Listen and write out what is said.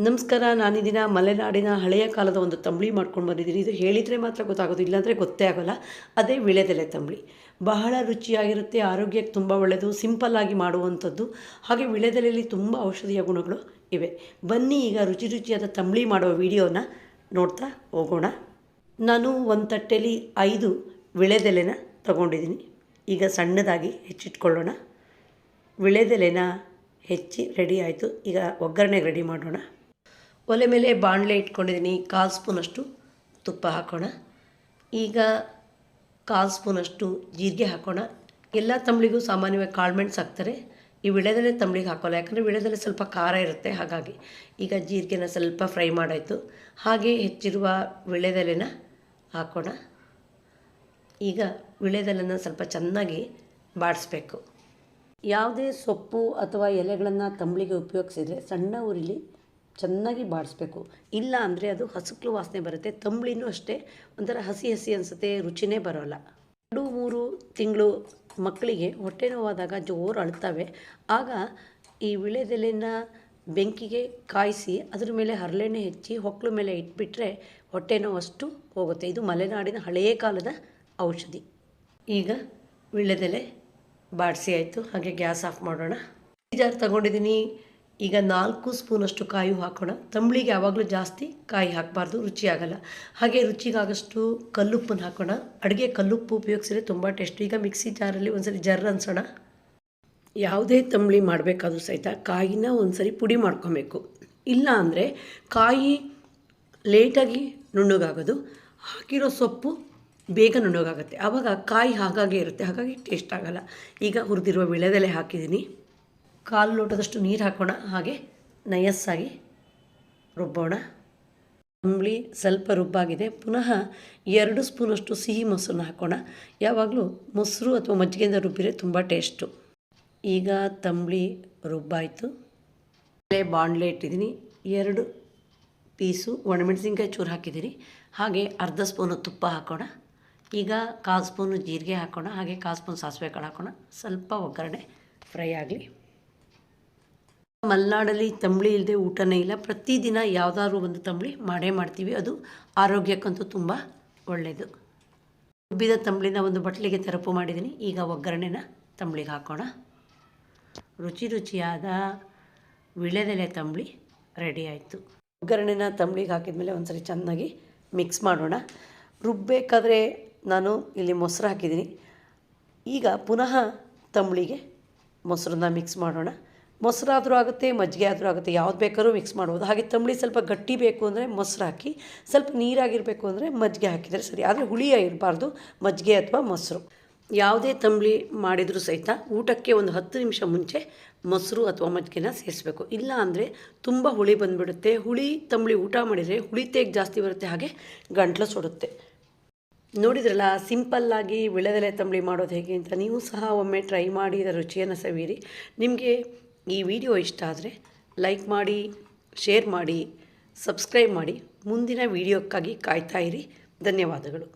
ನಮಸ್ಕಾರ. ನಾನಿದಿನ ಮಲೆನಾಡಿನ ಹಳೆಯ ಕಾಲದ ಒಂದು ತಂಬಳಿ ಮಾಡ್ಕೊಂಡು ಬಂದಿದ್ದೀನಿ. ಇದು ಹೇಳಿದರೆ ಮಾತ್ರ ಗೊತ್ತಾಗೋದು, ಇಲ್ಲಾಂದರೆ ಗೊತ್ತೇ ಆಗೋಲ್ಲ. ಅದೇ ವೀಳ್ಯದೆಲೆ ತಂಬಳಿ. ಬಹಳ ರುಚಿಯಾಗಿರುತ್ತೆ, ಆರೋಗ್ಯಕ್ಕೆ ತುಂಬ ಒಳ್ಳೆಯದು, ಸಿಂಪಲ್ಲಾಗಿ ಮಾಡುವಂಥದ್ದು. ಹಾಗೆ ವೀಳ್ಯದೆಲೆಯಲ್ಲಿ ತುಂಬ ಔಷಧೀಯ ಗುಣಗಳು ಇವೆ. ಬನ್ನಿ ಈಗ ರುಚಿ ರುಚಿಯಾದ ತಂಬಳಿ ಮಾಡುವ ವಿಡಿಯೋನ ನೋಡ್ತಾ ಹೋಗೋಣ. ನಾನು ಒಂದು ತಟ್ಟೆಯಲ್ಲಿ 5 ವೀಳ್ಯದೆಲೆನ ತಗೊಂಡಿದ್ದೀನಿ. ಈಗ ಸಣ್ಣದಾಗಿ ಹೆಚ್ಚಿಟ್ಕೊಳ್ಳೋಣ. ವೀಳ್ಯದೆಲೆನ ಹೆಚ್ಚಿ ರೆಡಿ ಆಯಿತು. ಈಗ ಒಗ್ಗರಣೆಗೆ ರೆಡಿ ಮಾಡೋಣ. ಒಲೆ ಮೇಲೆ ಬಾಣಲೆ ಇಟ್ಕೊಂಡಿದ್ದೀನಿ. 1/4 ಸ್ಪೂನಷ್ಟು ತುಪ್ಪ ಹಾಕೋಣ. ಈಗ 1/4 ಸ್ಪೂನಷ್ಟು ಜೀರಿಗೆ ಹಾಕೋಣ. ಎಲ್ಲ ತಂಬಳಿಗೂ ಸಾಮಾನ್ಯವಾಗಿ ಕಾಳುಮೆಣಸು ಹಾಕ್ತಾರೆ. ಈ ವೀಳ್ಯದೆಲೆ ತಂಬಳಿಗೆ ಹಾಕೋಲ್ಲ, ಯಾಕಂದರೆ ವೀಳ್ಯದೆಲೆ ಸ್ವಲ್ಪ ಖಾರ ಇರುತ್ತೆ, ಹಾಗಾಗಿ. ಈಗ ಜೀರಿಗೆನ ಸ್ವಲ್ಪ ಫ್ರೈ ಮಾಡಾಯಿತು. ಹಾಗೆ ಹೆಚ್ಚಿರುವ ವೀಳ್ಯದೆಲೆನ ಹಾಕೋಣ. ಈಗ ವೀಳ್ಯದೆಲೆನ ಸ್ವಲ್ಪ ಚೆನ್ನಾಗಿ ಬಾಡಿಸ್ಬೇಕು. ಯಾವುದೇ ಸೊಪ್ಪು ಅಥವಾ ಎಲೆಗಳನ್ನು ತಂಬಳಿಗೆ ಉಪಯೋಗಿಸಿದರೆ ಸಣ್ಣ ಉರಿಲಿ ಚೆನ್ನಾಗಿ ಬಾಡಿಸ್ಬೇಕು. ಇಲ್ಲ ಅಂದರೆ ಅದು ಹಸುಕ್ಲು ವಾಸನೆ ಬರುತ್ತೆ. ತಂಬಳಿನೂ ಅಷ್ಟೇ ಒಂಥರ ಹಸಿ ಹಸಿ ಅನಿಸುತ್ತೆ, ರುಚಿನೇ ಬರೋಲ್ಲ. 2-3 ತಿಂಗಳು ಮಕ್ಕಳಿಗೆ ಹೊಟ್ಟೆ ನೋವಾದಾಗ ಜೋರು ಅಳ್ತವೆ. ಆಗ ಈ ವೀಳ್ಯದೆಲೆನ ಬೆಂಕಿಗೆ ಕಾಯಿಸಿ ಅದ್ರ ಮೇಲೆ ಹರಳೆಣ್ಣೆ ಹೆಚ್ಚಿ ಹೊಕ್ಕಳು ಮೇಲೆ ಇಟ್ಬಿಟ್ರೆ ಹೊಟ್ಟೆ ನೋವಷ್ಟು ಹೋಗುತ್ತೆ. ಇದು ಮಲೆನಾಡಿನ ಹಳೆಯ ಕಾಲದ ಔಷಧಿ. ಈಗ ವೀಳ್ಯದೆಲೆ ಬಾಡಿಸಿ ಆಯಿತು. ಹಾಗೆ ಗ್ಯಾಸ್ ಆಫ್ ಮಾಡೋಣ. ಜಾರ್ ತಗೊಂಡಿದ್ದೀನಿ. ಈಗ 4 ಸ್ಪೂನಷ್ಟು ಕಾಯಿ ಹಾಕೋಣ. ತಂಬಳಿಗೆ ಯಾವಾಗಲೂ ಜಾಸ್ತಿ ಕಾಯಿ ಹಾಕಬಾರ್ದು, ರುಚಿಯಾಗಲ್ಲ. ಹಾಗೆ ರುಚಿಗಾಗಷ್ಟು ಕಲ್ಲುಪ್ಪನ್ನು ಹಾಕೋಣ. ಅಡುಗೆ ಕಲ್ಲುಪ್ಪು ಉಪಯೋಗಿಸಿದ್ರೆ ತುಂಬ ಟೇಸ್ಟು. ಈಗ ಮಿಕ್ಸಿ ಜಾರಲ್ಲಿ ಒಂದ್ಸರಿ ಜರ್ ಅನ್ಸೋಣ. ಯಾವುದೇ ತಂಬಳಿ ಮಾಡಬೇಕಾದ್ರೂ ಸಹಿತ ಕಾಯಿನ ಒಂದ್ಸರಿ ಪುಡಿ ಮಾಡ್ಕೊಬೇಕು. ಇಲ್ಲ ಅಂದರೆ ಕಾಯಿ ಲೇಟಾಗಿ ನುಣ್ಣಗಾಗೋದು, ಹಾಕಿರೋ ಸೊಪ್ಪು ಬೇಗ ನುಣ್ಣಗಾಗುತ್ತೆ. ಆವಾಗ ಕಾಯಿ ಹಾಗಾಗೆ ಇರುತ್ತೆ, ಹಾಗಾಗಿ ಟೇಸ್ಟ್ ಆಗೋಲ್ಲ. ಈಗ ಹುರಿದಿರುವ ವೀಳ್ಯದೆಲೆ ಹಾಕಿದ್ದೀನಿ. 1/4 ಲೋಟದಷ್ಟು ನೀರು ಹಾಕೋಣ. ಹಾಗೆ ನಯಸ್ಸಾಗಿ ರುಬ್ಬೋಣ. ತಂಬಳಿ ಸ್ವಲ್ಪ ರುಬ್ಬಾಗಿದೆ. ಪುನಃ 2 ಸ್ಪೂನಷ್ಟು ಸಿಹಿ ಮೊಸರನ್ನ ಹಾಕೋಣ. ಯಾವಾಗಲೂ ಮೊಸರು ಅಥವಾ ಮಜ್ಜಿಗೆಯಿಂದ ರುಬ್ಬಿದ್ರೆ ತುಂಬ ಟೇಸ್ಟು. ಈಗ ತಂಬಳಿ ರುಬ್ಬಾಯಿತು. ಬಾಣಲೆ ಇಟ್ಟಿದ್ದೀನಿ. 2 ಪೀಸು ಒಣಮೆಣಸಿನ್ಕಾಯಿ ಚೂರು ಹಾಕಿದ್ದೀನಿ. ಹಾಗೆ ಅರ್ಧ ಸ್ಪೂನು ತುಪ್ಪ ಹಾಕೋಣ. ಈಗ 1/4 ಸ್ಪೂನು ಜೀರಿಗೆ ಹಾಕೋಣ. ಹಾಗೆ 1/4 ಸ್ಪೂನ್ ಸಾಸಿವೆ ಕಾಳು ಹಾಕೋಣ. ಸ್ವಲ್ಪ ಒಗ್ಗರಣೆ ಫ್ರೈ ಆಗಲಿ. ಮಲೆನಾಡಲ್ಲಿ ತಂಬಳಿ ಇಲ್ಲದೆ ಊಟನೇ ಇಲ್ಲ. ಪ್ರತಿದಿನ ಯಾವುದಾದ್ರೂ ಒಂದು ತಂಬಳಿ ಮಾಡೇ ಮಾಡ್ತೀವಿ. ಅದು ಆರೋಗ್ಯಕ್ಕಂತೂ ತುಂಬ ಒಳ್ಳೆಯದು. ರುಬ್ಬಿದ ತಂಬಳಿನ ಒಂದು ಬಟ್ಲಿಗೆ ತೆರಪು ಮಾಡಿದ್ದೀನಿ. ಈಗ ಒಗ್ಗರಣೆನ ತಂಬಳಿಗೆ ಹಾಕೋಣ. ರುಚಿಯಾದ ವೀಳ್ಯದೆಲೆ ತಂಬಳಿ ರೆಡಿ ಆಯಿತು. ಒಗ್ಗರಣೆನ ತಂಬಳಿಗೆ ಹಾಕಿದ್ಮೇಲೆ ಒಂದ್ಸರಿ ಚೆನ್ನಾಗಿ ಮಿಕ್ಸ್ ಮಾಡೋಣ. ರುಬ್ಬಬೇಕಾದ್ರೆ ನಾನು ಇಲ್ಲಿ ಮೊಸರು ಹಾಕಿದ್ದೀನಿ. ಈಗ ಪುನಃ ತಂಬಳಿಗೆ ಮೊಸರನ್ನ ಮಿಕ್ಸ್ ಮಾಡೋಣ. ಮೊಸರಾದರೂ ಆಗುತ್ತೆ, ಮಜ್ಜಿಗೆ ಆದರೂ ಆಗುತ್ತೆ, ಯಾವ್ದು ಬೇಕಾದ್ರೂ ಮಿಕ್ಸ್ ಮಾಡ್ಬೋದು. ಹಾಗೆ ತಂಬಳಿ ಸ್ವಲ್ಪ ಗಟ್ಟಿ ಬೇಕು ಅಂದರೆ ಮೊಸರು ಹಾಕಿ, ಸ್ವಲ್ಪ ನೀರಾಗಿರಬೇಕು ಅಂದರೆ ಮಜ್ಜಿಗೆ ಹಾಕಿದರೆ ಸರಿ. ಆದರೆ ಹುಳಿಯಾಗಿರಬಾರ್ದು ಮಜ್ಜಿಗೆ ಅಥವಾ ಮೊಸರು. ಯಾವುದೇ ತಂಬಳಿ ಮಾಡಿದರೂ ಸಹಿತ ಊಟಕ್ಕೆ ಒಂದು 10 ನಿಮಿಷ ಮುಂಚೆ ಮೊಸರು ಅಥವಾ ಮಜ್ಜಿಗೆನ ಸೇರಿಸಬೇಕು. ಇಲ್ಲ ಅಂದರೆ ತುಂಬ ಹುಳಿ ಬಂದುಬಿಡುತ್ತೆ. ಹುಳಿ ತಂಬಳಿ ಊಟ ಮಾಡಿದರೆ ಹುಳಿ ತೇಗ್ ಜಾಸ್ತಿ ಬರುತ್ತೆ, ಹಾಗೆ ಗಂಟ್ಲು ಸುಡುತ್ತೆ. ನೋಡಿದ್ರಲ್ಲ, ಸಿಂಪಲ್ಲಾಗಿ ವೀಳ್ಯದೆಲೆ ತಂಬಳಿ ಮಾಡೋದು ಹೇಗೆ ಅಂತ. ನೀವು ಸಹ ಒಮ್ಮೆ ಟ್ರೈ ಮಾಡಿ ಇದರ ರುಚಿಯನ್ನು ಸವಿಯಿರಿ. ನಿಮಗೆ ಈ ವಿಡಿಯೋ ಇಷ್ಟ ಆದರೆ ಲೈಕ್ ಮಾಡಿ, ಶೇರ್ ಮಾಡಿ, ಸಬ್ಸ್ಕ್ರೈಬ್ ಮಾಡಿ. ಮುಂದಿನ ವಿಡಿಯೋಕ್ಕಾಗಿ ಕಾಯ್ತಾ ಇರಿ. ಧನ್ಯವಾದಗಳು.